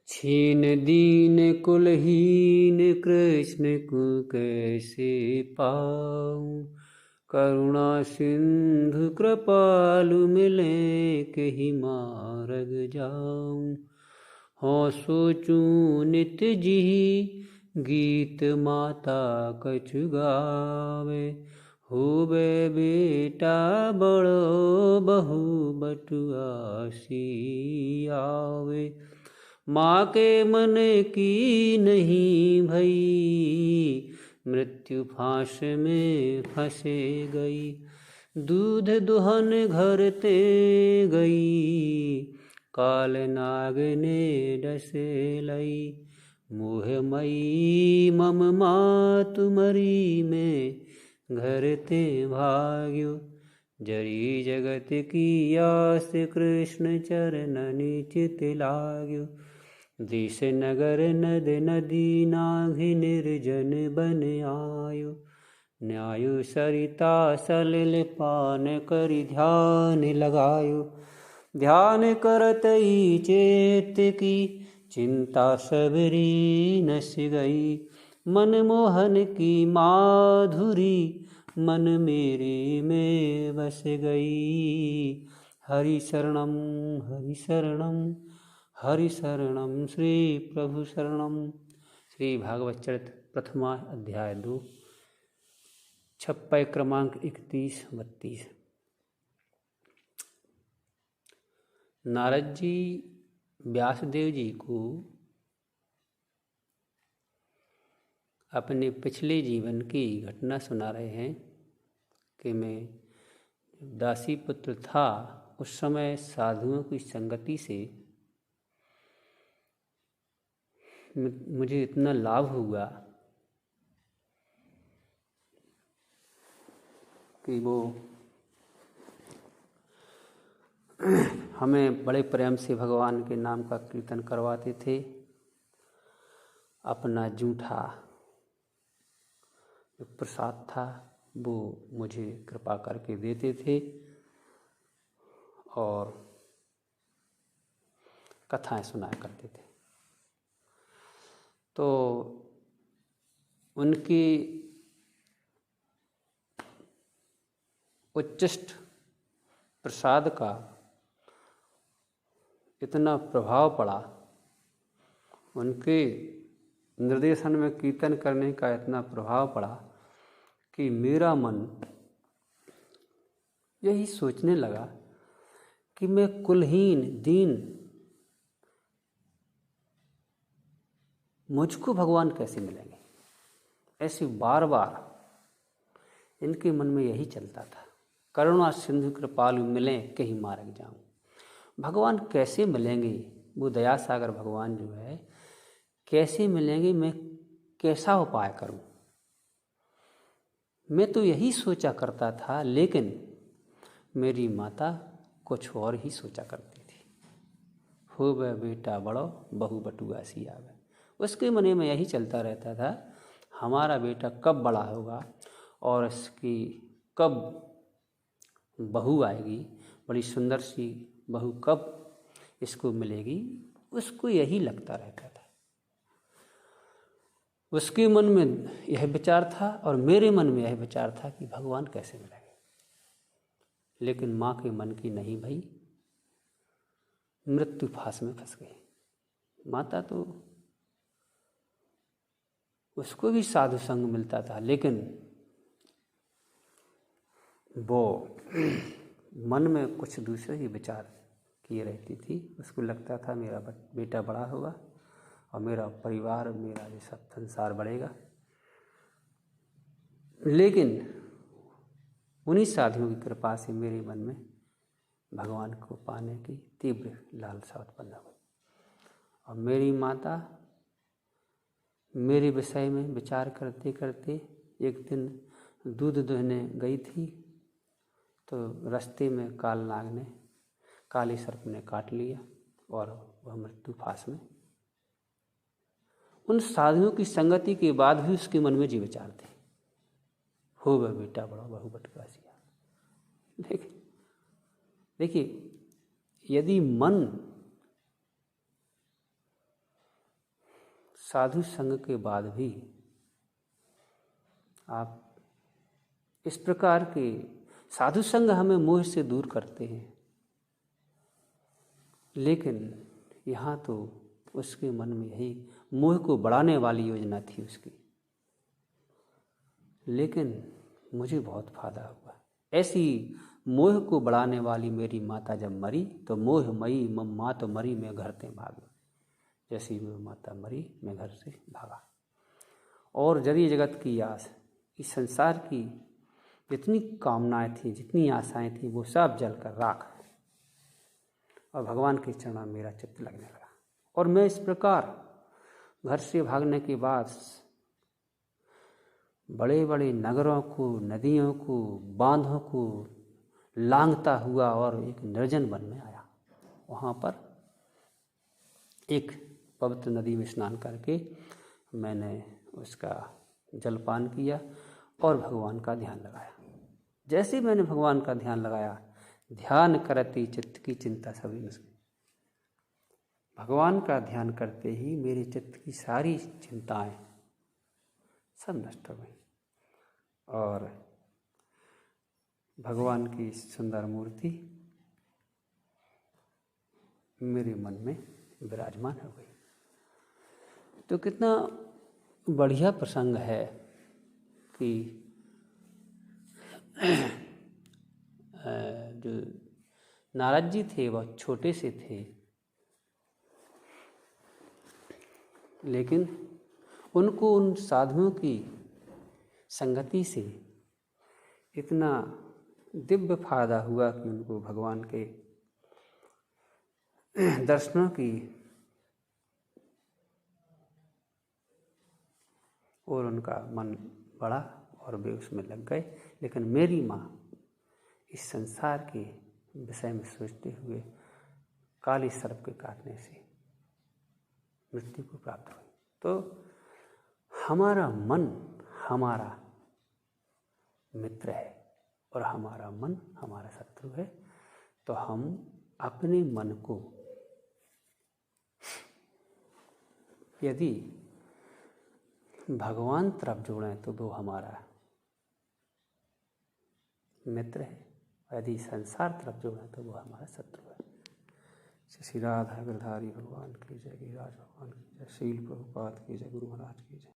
छीन दीन कुलहीन कृष्ण को कैसे पाऊं। करुणा सिंधु कृपालु मिले कहीं मार्ग जाऊं। हो सोचूं नित जी गीत माता कछु गावे। होवे बेटा बड़ो बहु बटुआसी आवे। माँ के मन की नहीं भई मृत्यु फांस में फंसे गई। दूध दुहन घर ते गई काल नाग ने डसे लई। मोह मई मम मात मरी में घर ते भाग्यो। जरी जगत की आस कृष्ण चरणनि चित लाग्यो। देश नगर नद नदी नाघि निर्जन बन आयो। न्यायो सरिता सलिल पान करि ध्यान लगायो। ध्यान करत ही चेत की चिंता सबरी नस गई। मनमोहन की माधुरी मन मेरे में बस गई। हरि शरणम हरि शरणम हरि शरणम श्री प्रभु शरणम। श्री भागवत चरित प्रथमा अध्याय 2 छप्पय क्रमांक 31-32। नारद जी व्यासदेव जी को अपने पिछले जीवन की घटना सुना रहे हैं कि मैं दासी पुत्र था उस समय साधुओं की संगति से मुझे इतना लाभ हुआ कि वो हमें बड़े प्रेम से भगवान के नाम का कीर्तन करवाते थे। अपना जूठा जो प्रसाद था वो मुझे कृपा करके देते थे और कथाएं सुनाया करते थे। तो उनकी उच्चिष्ट प्रसाद का इतना प्रभाव पड़ा, उनके निर्देशन में कीर्तन करने का इतना प्रभाव पड़ा कि मेरा मन यही सोचने लगा कि मैं कुलहीन दीन, मुझको भगवान कैसे मिलेंगे। ऐसे बार बार इनके मन में यही चलता था। करुणा सिंधु कृपालु मिले कहीं मार्ग जाऊं। भगवान कैसे मिलेंगे, वो दया सागर भगवान जो है कैसे मिलेंगे, मैं कैसा उपाय करूं। मैं तो यही सोचा करता था, लेकिन मेरी माता कुछ और ही सोचा करती थी। हो वह बेटा बड़ो बहु बटुआसी आवे। उसके मन में यही चलता रहता था, हमारा बेटा कब बड़ा होगा और इसकी कब बहू आएगी, बड़ी सुंदर सी बहू कब इसको मिलेगी। उसको यही लगता रहता था। उसके मन में यह विचार था और मेरे मन में यह विचार था कि भगवान कैसे मिलेंगे। लेकिन माँ के मन की नहीं भई, मृत्यु फांस में फंस गई। माता तो उसको भी साधु संग मिलता था, लेकिन वो मन में कुछ दूसरे ही विचार किए रहती थी। उसको लगता था मेरा बेटा बड़ा होगा और मेरा परिवार, मेरा ये सब संसार बढ़ेगा। लेकिन उन्हीं साधुओं की कृपा से मेरे मन में भगवान को पाने की तीव्र लालसा उत्पन्न हुई और मेरी माता मेरे विषय में विचार करते करते एक दिन दूध दुहने गई थी, तो रास्ते में काली सर्प ने काट लिया और वह मृत्यु फांस में। उन साधुओं की संगति के बाद भी उसके मन में जी विचार थे, हो वह बेटा बड़ा बहु बटुआसी। लेकिन देखिए, यदि मन साधु संग के बाद भी आप इस प्रकार के साधु संग हमें मोह से दूर करते हैं, लेकिन यहाँ तो उसके मन में यही मोह को बढ़ाने वाली योजना थी उसकी। लेकिन मुझे बहुत फायदा हुआ। ऐसी मोह को बढ़ाने वाली मेरी माता जब मरी तो मोह मई माँ तो मरी, मैं घर से भागा। जैसी मेरी माता मरी मैं घर से भागा। और जरी जगत की आस, इस संसार की जितनी कामनाएं थी, जितनी आशाएं थी, वो सब जल कर राख, और भगवान के चरणों में मेरा चित्त लगने लगा। और मैं इस प्रकार घर से भागने के बाद बड़े बड़े नगरों को, नदियों को, बांधों को लांघता हुआ और एक निर्जन वन में आया। वहाँ पर एक पवित्र नदी में स्नान करके मैंने उसका जलपान किया और भगवान का ध्यान लगाया। जैसे मैंने भगवान का ध्यान लगाया, ध्यान करती चित्त की चिंता सभी नष्ट। भगवान का ध्यान करते ही मेरे चित्त की सारी चिंताएं सब नष्ट हो गई और भगवान की सुंदर मूर्ति मेरे मन में विराजमान हो गई। तो कितना बढ़िया प्रसंग है कि जो नारद जी थे वह छोटे से थे, लेकिन उनको उन साधुओं की संगति से इतना दिव्य फायदा हुआ कि उनको भगवान के दर्शनों की और उनका मन बढ़ा और वे उसमें लग गए। लेकिन मेरी माँ इस संसार के विषय में सोचते हुए काली सर्प के काटने से मृत्यु को प्राप्त हुई। तो हमारा मन हमारा मित्र है और हमारा मन हमारा शत्रु है। तो हम अपने मन को यदि भगवान तरफ जोड़ें तो वो हमारा मित्र है, यदि संसार तरफ जोड़ें तो वो हमारा शत्रु है। श्री राधा गिरधारी भगवान की जय, गिरिराज भगवान की जय, शील प्रभुपाद की जय, गुरु महाराज की जय।